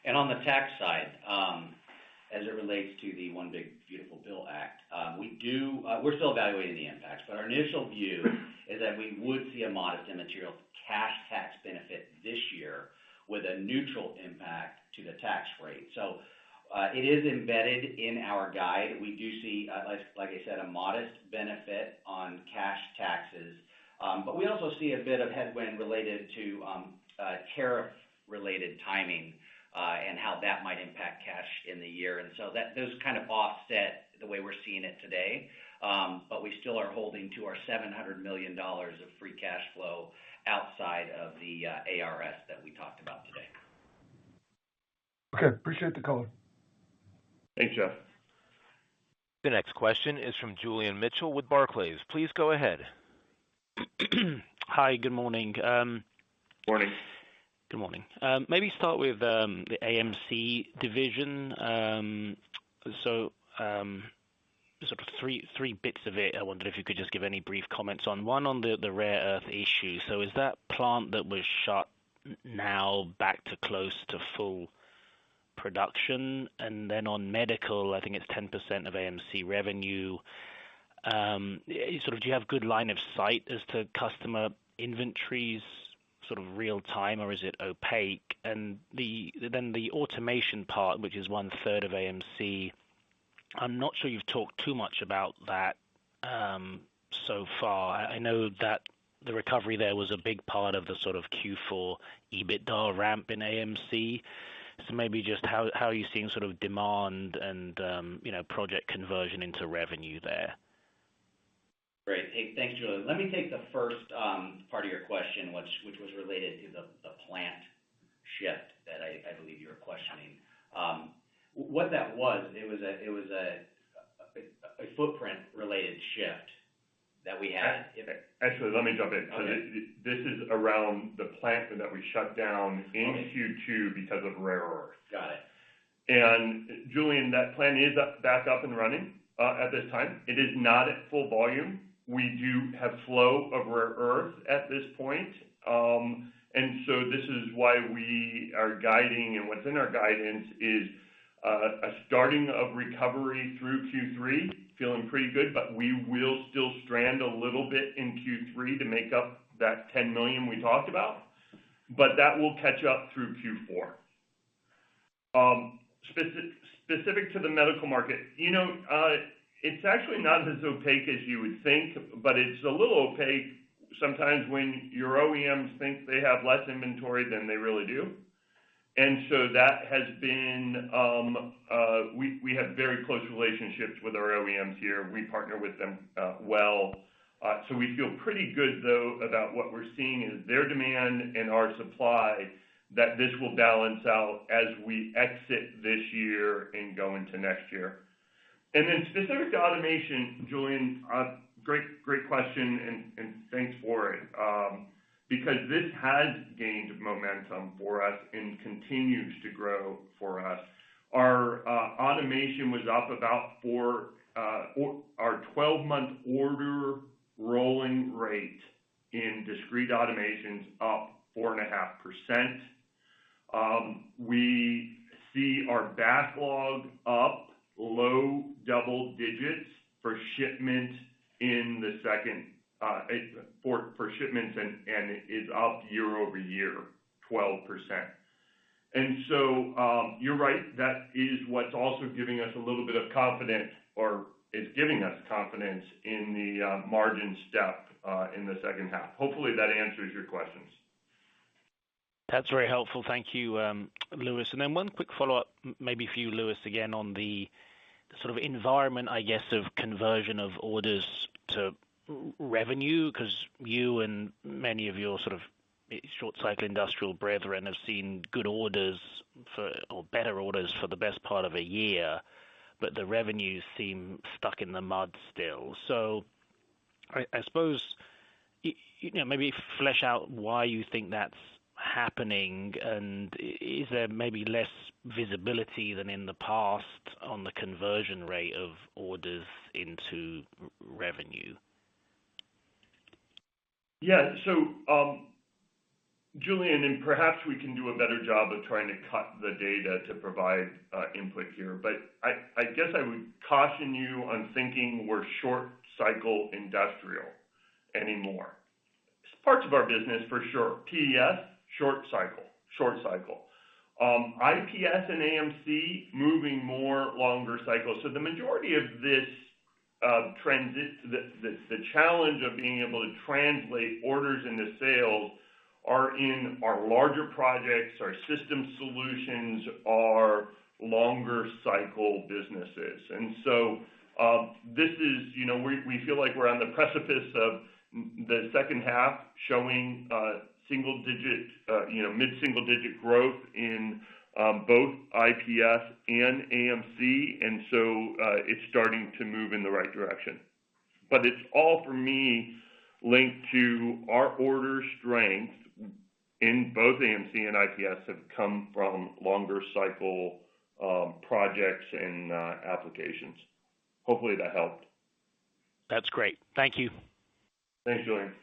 And on the tax side, as it relates to the One Big Beautiful Bill Act, we're still evaluating the impacts, but our initial view is that we would see a modest immaterial cash tax benefit this year with a neutral impact to the tax rate. So it is embedded in our guide. We do see, like I said, a modest benefit on cash taxes, but we also see a bit of headwind related to tariff-related timing and how that might impact cash in the year. And so those kind of offset the way we're seeing it today, but we still are holding to our $700 million of free cash flow outside of the ARS that we talked about today. Okay, appreciate the color. Thanks, Jeff. The next question is from Julian Mitchell with Barclays. Please go ahead. Hi, good morning. Morning. Good morning. Maybe start with the AMC division. Sort of three bits of it. I wondered if you could just give any brief comments on. One, on the rare earth issue. So is that plant that was shut now back to close to full production? And then on medical, I think it's 10% of AMC revenue. Do you have good line of sight as to customer inventories, sort of real time, or is it opaque? And then the automation part, which is 1/3 of AMC, I'm not sure you've talked too much about that so far. I know that the recovery there was a big part of the sort of Q4 EBITDA ramp in AMC. So maybe just how are you seeing sort of demand and project conversion into revenue there? Great. Hey, thanks, Julian. Let me take the first part of your question, which was related to the plant shift that I believe you were questioning. What that was, it was a footprint-related shift that we had. Actually, let me jump in. Okay. This is around the plant that we shut down in Q2 because of rare earth. Got it. And Julian, that plant is back up and running at this time. It is not at full volume. We do have flow of rare earth at this point. And so this is why we are guiding, and what's in our guidance is a starting of recovery through Q3, feeling pretty good, but we will still strand a little bit in Q3 to make up that $10 million we talked about, but that will catch up through Q4. Specific to the medical market, it's actually not as opaque as you would think, but it's a little opaque sometimes when your OEMs think they have less inventory than they really do. And so that has been, we have very close relationships with our OEMs here. We partner with them well. So we feel pretty good, though, about what we're seeing is their demand and our supply, that this will balance out as we exit this year and go into next year. And then specific to automation, Julian, great question, and thanks for it. Because this has gained momentum for us and continues to grow for us. Our automation was up about our 12-month order rolling rate in discrete automations up 4.5%. We see our backlog up low double digits for shipment in the second for shipments, and it is up year over year 12%. And so you're right, that is what's also giving us a little bit of confidence, or is giving us confidence in the margin step in the second half. Hopefully that answers your questions. That's very helpful. Thank you, Louis. And then one quick follow-up, maybe for you, Louis, again on the sort of environment, I guess, of conversion of orders to revenue, because you and many of your sort of short cycle industrial brethren have seen good orders or better orders for the best part of a year, but the revenues seem stuck in the mud still. So I suppose, maybe flesh out why you think that's happening, and is there maybe less visibility than in the past on the conversion rate of orders into revenue? Yeah, so Julian, and perhaps we can do a better job of trying to cut the data to provide input here, but I guess I would caution you on thinking we're short cycle industrial anymore. It's parts of our business for sure. PES, short cycle. IPS and AMC moving more longer cycle. So the majority of this the challenge of being able to translate orders into sales are in our larger projects, our system solutions, our longer cycle businesses. And so this is, we feel like we're on the precipice of the second half showing mid-single digit growth in both IPS and AMC, and so it's starting to move in the right direction. But it's all, for me, linked to our order strength in both AMC and IPS have come from longer cycle projects and applications. Hopefully that helped. That's great. Thank you. Thanks, Julian.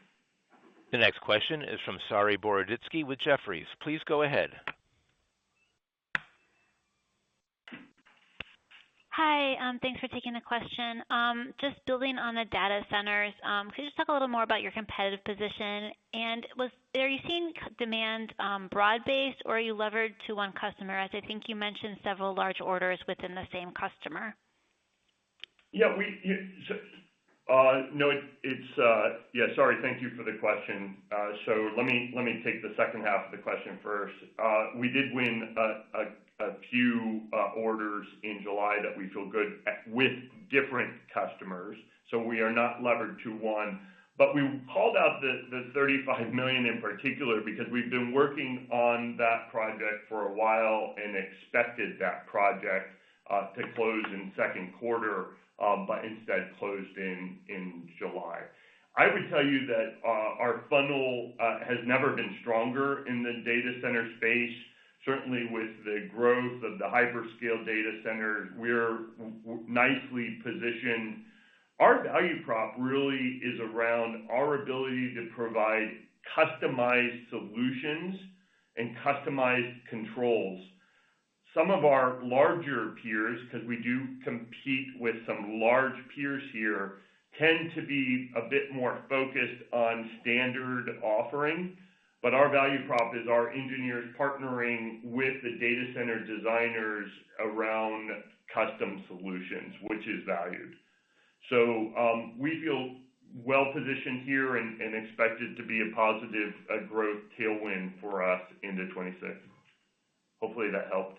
The next question is from Sari Boroditsky with Jefferies. Please go ahead. Hi, thanks for taking the question. Just building on the data centers, could you just talk a little more about your competitive position? And are you seeing demand broad-based, or are you levered to one customer? As I think you mentioned several large orders within the same customer. Yeah, sorry, thank you for the question. So let me take the second half of the question first. We did win a few orders in July that we feel good with different customers, so we are not levered to one. But we called out the $35 million in particular because we've been working on that project for a while and expected that project to close in second quarter, but instead closed in July. I would tell you that our funnel has never been stronger in the data center space. Certainly with the growth of the hyperscale data centers, we're nicely positioned. Our value prop really is around our ability to provide customized solutions and customized controls. Some of our larger peers, because we do compete with some large peers here, tend to be a bit more focused on standard offering. But our value prop is our engineers partnering with the data center designers around custom solutions, which is valued. So we feel well positioned here and expect it to be a positive growth tailwind for us into 26. Hopefully that helped.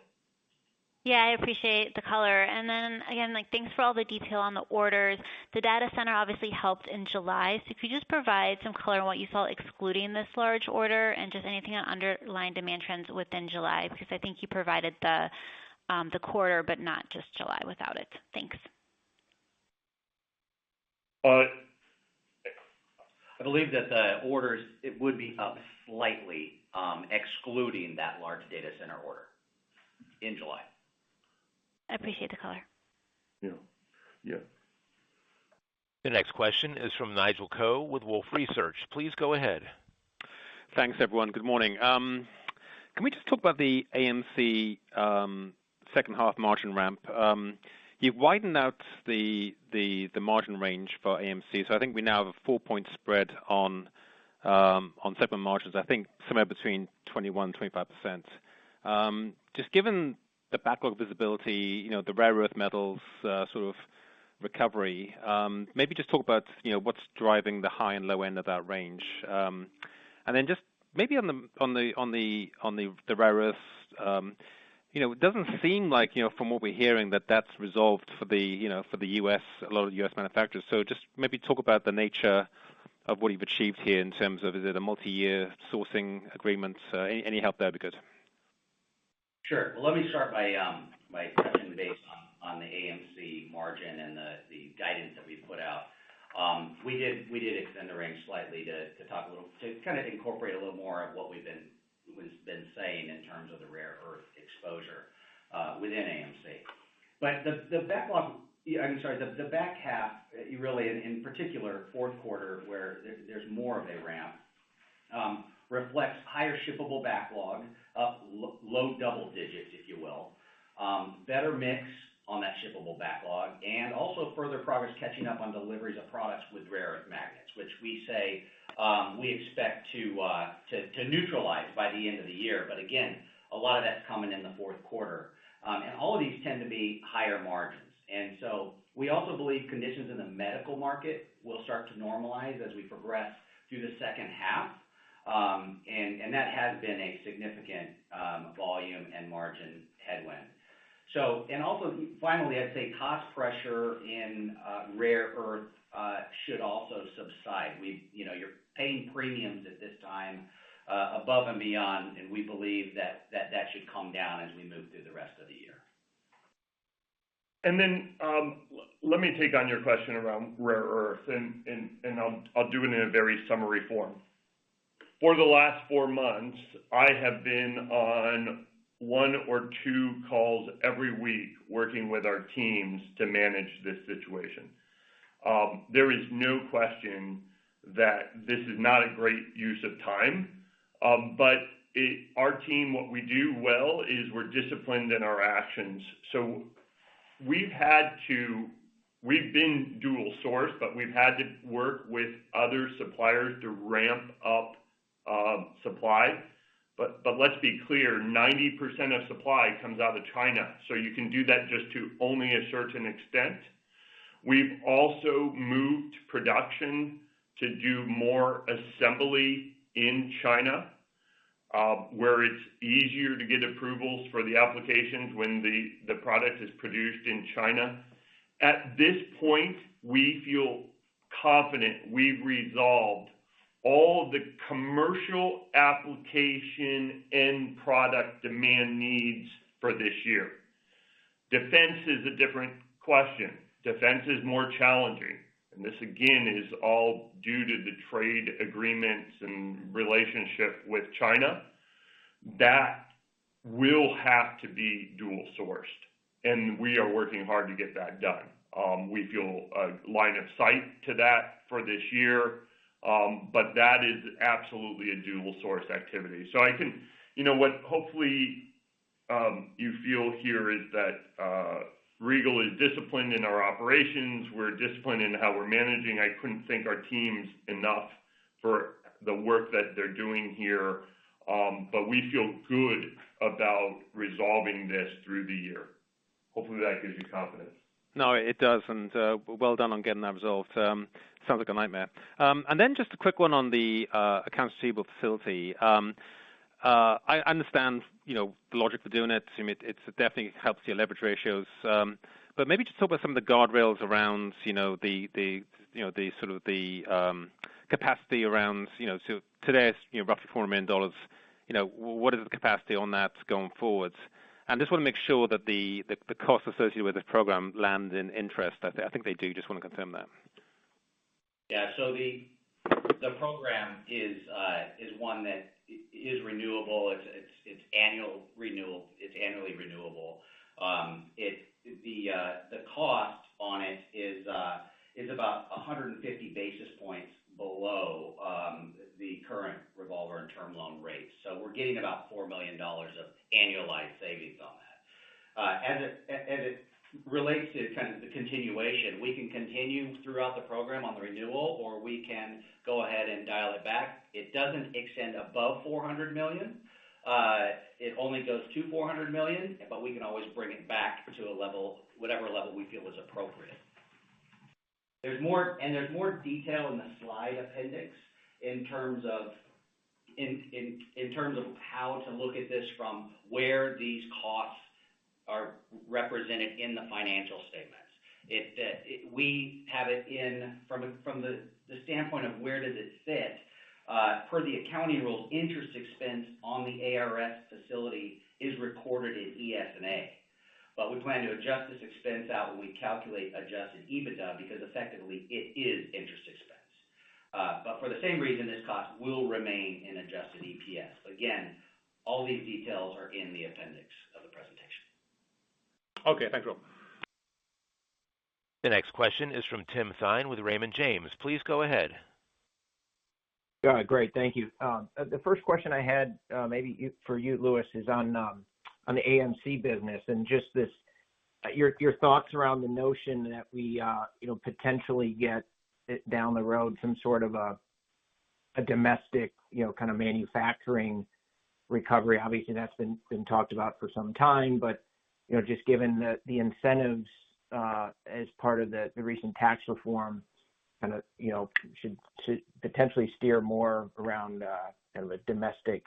Yeah, I appreciate the color. And then again, thanks for all the detail on the orders. The data center obviously helped in July. So could you just provide some color on what you saw excluding this large order and just anything on underlying demand trends within July? Because I think you provided the quarter, but not just July without it. Thanks. I believe that the orders, it would be up slightly, excluding that large data center order in July. I appreciate the color. Yeah. The next question is from Nigel Coe with Wolfe Research. Please go ahead. Thanks, everyone. Good morning. Can we just talk about the AMC second half margin ramp? You've widened out the margin range for AMC, so I think we now have a 4-point spread on segment margins. I think somewhere between 21-25%. Just given the backlog visibility, the rare earth metals sort of recovery, maybe just talk about what's driving the high and low end of that range, and then just maybe on the rare earths. It doesn't seem like, from what we're hearing, that's resolved for the U.S., a lot of U.S. manufacturers. So just maybe talk about the nature of what you've achieved here in terms of, is it a multi-year sourcing agreement? Any help there would be good. Sure. Well, let me start by touching base on the AMC margin and the guidance that we put out. We did extend the range slightly to talk a little, to kind of incorporate a little more of what we've been saying in terms of the rare earth exposure within AMC. But the backlog, the back half, really, in particular, fourth quarter, where there's more of a ramp, reflects higher shippable backlog, up low double digits, if you will, better mix on that shippable backlog, and also further progress catching up on deliveries of products with rare earth magnets, which we say we expect to neutralize by the end of the year. But again, a lot of that's coming in the fourth quarter. And all of these tend to be higher margins. And so we also believe conditions in the medical market will start to normalize as we progress through the second half. And that has been a significant volume and margin headwind. So, and also, finally, I'd say cost pressure in rare earth should also subside. You're paying premiums at this time above and beyond, and we believe that should come down as we move through the rest of the year. And then let me take on your question around rare earth, and I'll do it in a very summary form. For the last 4 months, I have been on 1 or 2 calls every week working with our teams to manage this situation. There is no question that this is not a great use of time, but our team, what we do well is we're disciplined in our actions. So we've been dual source, but we've had to work with other suppliers to ramp up supply. But let's be clear, 90% of supply comes out of China, so you can do that just to only a certain extent. We've also moved production to do more assembly in China, where it's easier to get approvals for the applications when the product is produced in China. At this point, we feel confident we've resolved all the commercial application and product demand needs for this year. Defense is a different question. Defense is more challenging. And this, again, is all due to the trade agreements and relationship with China. That will have to be dual sourced. And we are working hard to get that done. We feel a line of sight to that for this year. But that is absolutely a dual source activity. So I can, what hopefully you feel here is that Regal is disciplined in our operations. We're disciplined in how we're managing. I couldn't thank our teams enough for the work that they're doing here. But we feel good about resolving this through the year. Hopefully that gives you confidence. No, it does, and well done on getting that resolved. Sounds like a nightmare. And then just a quick one on the accounts receivable facility. I understand, the logic for doing it. I mean, it definitely helps your leverage ratios. But maybe just talk about some of the guardrails around, the sort of the capacity around, so today it's, roughly $4 million. What is the capacity on that going forward? And just want to make sure that the costs associated with this program land in interest. I think they do. Just want to confirm that. Yeah. So the program is one that is renewable. It's annual renewal. It's annually renewable. The cost on it is about 150 basis points below the current revolver and term loan rates. So we're getting about $4 million of annualized savings on that. As it relates to kind of the continuation, we can continue throughout the program on the renewal, or we can go ahead and dial it back. It doesn't extend above $400 million. It only goes to $400 million, but we can always bring it back to a level, whatever level we feel is appropriate. There's more detail in the slide appendix in terms of how to look at this from where these costs are represented in the financial statements. We have it in from the standpoint of where does it fit. Per the accounting rules, interest expense on the ARS facility is recorded in ES&A. But we plan to adjust this expense out when we calculate adjusted EBITDA because effectively it is interest expense. But for the same reason, this cost will remain in adjusted EPS. Again, all these details are in the appendix of the presentation. Okay, thanks, Rob. The next question is from Tim Thein with Raymond James. Please go ahead. Great, thank you. The first question I had, for you, Louis, is on the AMC business and just this, your thoughts around the notion that we, potentially get it down the road some sort of a domestic, kind of manufacturing recovery. Obviously, that's been talked about for some time, but just given the incentives as part of the recent tax reform, kind of should potentially steer more around kind of a domestic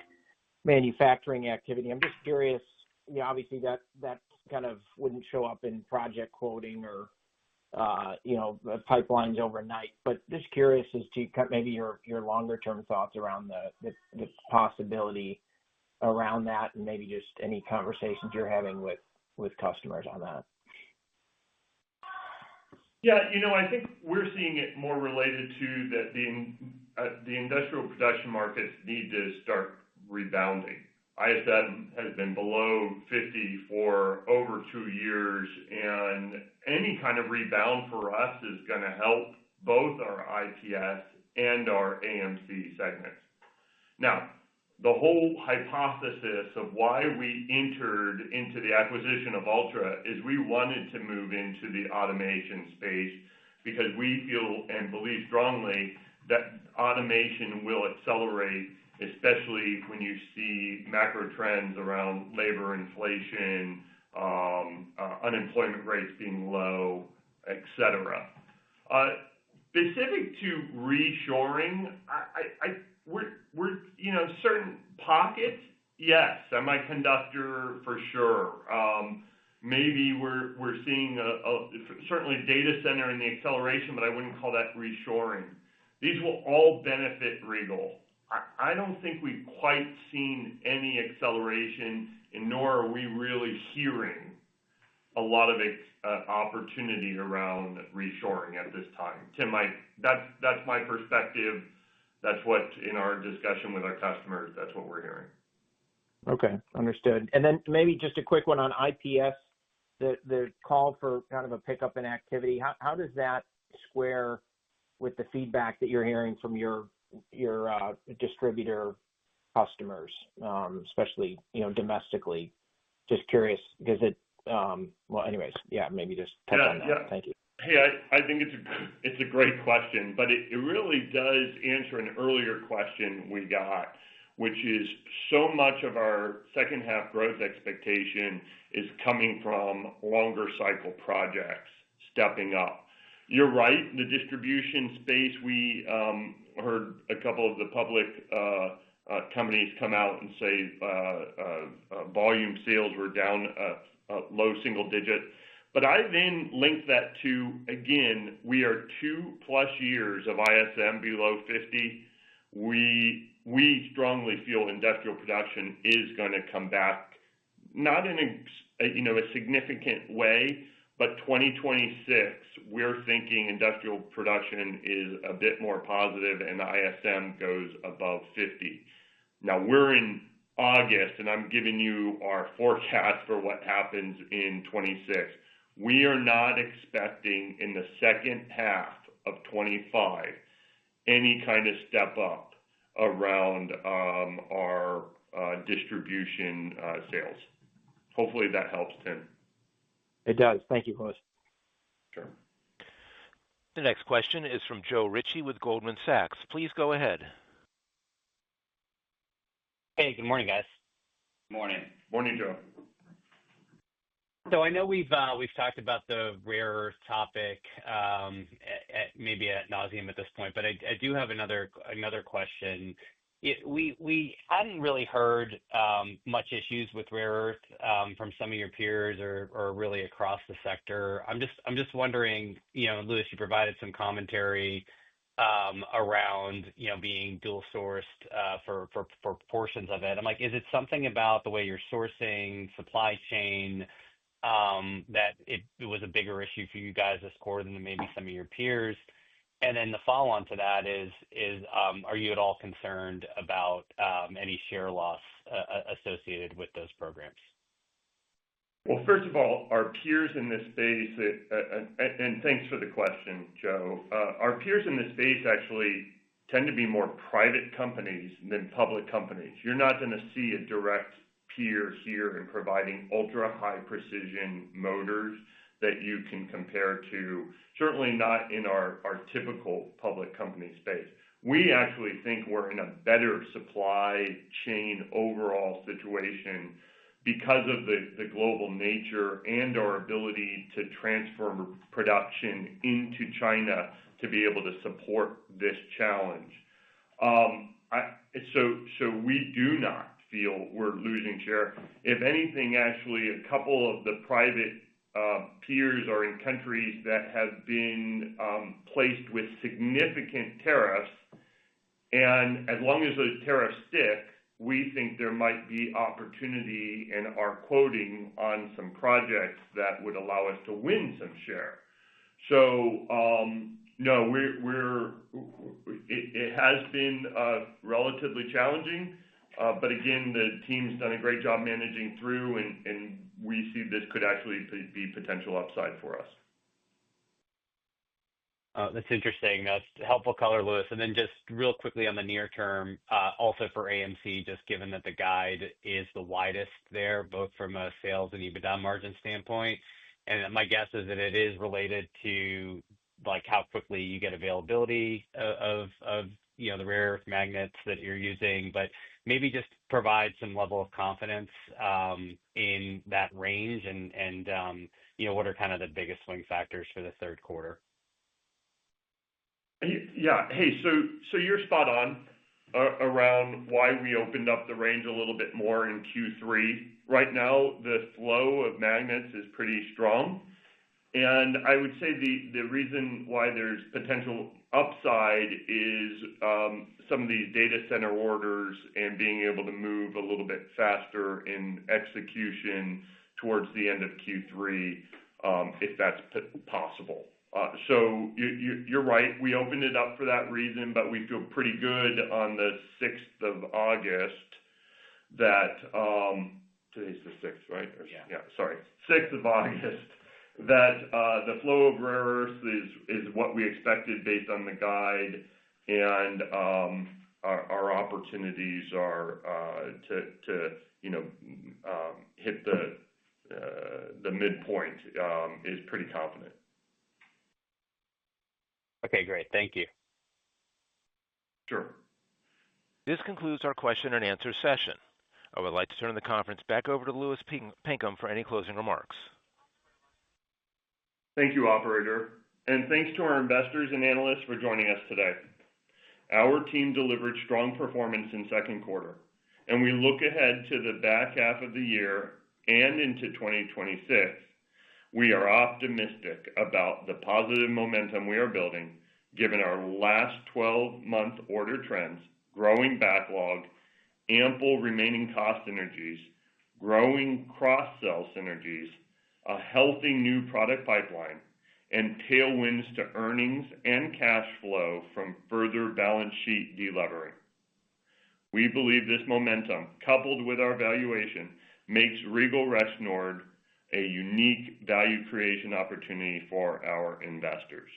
manufacturing activity. I'm just curious. Obviously that kind of wouldn't show up in project quoting or pipelines overnight. But just curious as to maybe your longer term thoughts around the possibility around that, and maybe just any conversations you're having with customers on that. Yeah, I think we're seeing it more related to that the industrial production markets need to start rebounding. ISM has been below 50 for over 2 years, and any kind of rebound for us is going to help both our IPS and our AMC segments. Now, the whole hypothesis of why we entered into the acquisition of Ultra is we wanted to move into the automation space because we feel and believe strongly that automation will accelerate, especially when you see macro trends around labor inflation, unemployment rates being low, et cetera. Specific to reshoring, we're certain pockets, yes, semiconductor for sure. Maybe we're seeing certainly data center in the acceleration, but I wouldn't call that reshoring. These will all benefit Regal. I don't think we've quite seen any acceleration, and nor are we really hearing a lot of opportunity around reshoring at this time. Tim, that's my perspective. That's what, in our discussion with our customers, that's what we're hearing. Okay, understood. And then maybe just a quick one on IPS, the call for kind of a pickup in activity. How does that square with the feedback that you're hearing from your distributor customers, especially domestically? Just curious because maybe just touch on that. Yeah. Thank you. Hey, I think it's a great question, but it really does answer an earlier question we got, which is so much of our second half growth expectation is coming from longer cycle projects. stepping up. You're right, the distribution space, we heard a couple of the public companies come out and say volume sales were down low single digit. But I then linked that to, again, we are 2+ years of ISM below 50. We strongly feel industrial production is going to come back, not in a significant way, but 2026, we're thinking industrial production is a bit more positive and the ISM goes above 50. Now we're in August and I'm giving you our forecast for what happens in 26. We are not expecting in the second half of 25 any kind of step up around our distribution sales. Hopefully that helps, Tim. It does. Thank you, Louis. Sure. The next question is from Joe Ritchie with Goldman Sachs. Please go ahead. Hey, good morning, guys. Morning. Morning, Joe. So I know we've talked about the rare earth topic maybe ad nauseum at this point, but I do have another question. We hadn't really heard much issues with rare earth from some of your peers or really across the sector. I'm just wondering, Louis, you provided some commentary around being dual sourced for portions of it. I'm like, is it something about the way you're sourcing, supply chain, that it was a bigger issue for you guys this quarter than maybe some of your peers? And then the follow-on to that is are you at all concerned about any share loss associated with those programs? Well, first of all, our peers in this space, and thanks for the question, Joe. Our peers in this space actually tend to be more private companies than public companies. You're not going to see a direct peer here in providing ultra-high precision motors that you can compare to, certainly not in our typical public company space. We actually think we're in a better supply chain overall situation because of the global nature and our ability to transfer production into China to be able to support this challenge. So we do not feel we're losing share. If anything, actually, a couple of the private peers are in countries that have been placed with significant tariffs, and as long as those tariffs stick, we think there might be opportunity in our quoting on some projects that would allow us to win some share. So no, it has been relatively challenging, but again, the team's done a great job managing through, and we see this could actually be potential upside for us. That's interesting. That's helpful color, Louis. And then just real quickly on the near term, also for AMC, just given that the guide is the widest there, both from a sales and EBITDA margin standpoint. And my guess is that it is related to like how quickly you get availability of the rare earth magnets that you're using, but maybe just provide some level of confidence in that range and what are kind of the biggest swing factors for the third quarter? Yeah. Hey, so you're spot on around why we opened up the range a little bit more in Q3. Right now, the flow of magnets is pretty strong. And I would say the reason why there's potential upside is some of these data center orders and being able to move a little bit faster in execution towards the end of Q3, if that's possible. So you're right. We opened it up for that reason, but we feel pretty good on the 6th of August that today's the 6th, right? Yeah, sorry. 6th of August, that the flow of rare earths is what we expected based on the guide, and our opportunities are to hit the midpoint is pretty confident. Okay, great. Thank you. Sure. This concludes our question and answer session. I would like to turn the conference back over to Louis Pinkham for any closing remarks. Thank you, operator, and thanks to our investors and analysts for joining us today. Our team delivered strong performance in second quarter, and we look ahead to the back half of the year and into 2026. We are optimistic about the positive momentum we are building, given our last 12-month order trends, growing backlog, ample remaining cost synergies, growing cross-sell synergies, a healthy new product pipeline, and tailwinds to earnings and cash flow from further balance sheet delevering. We believe this momentum, coupled with our valuation, makes Regal Rexnord a unique value creation opportunity for our investors.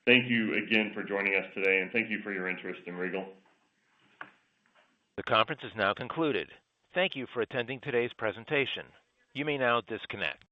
Thank you again for joining us today, and thank you for your interest in Regal. The conference is now concluded. Thank you for attending today's presentation. You may now disconnect.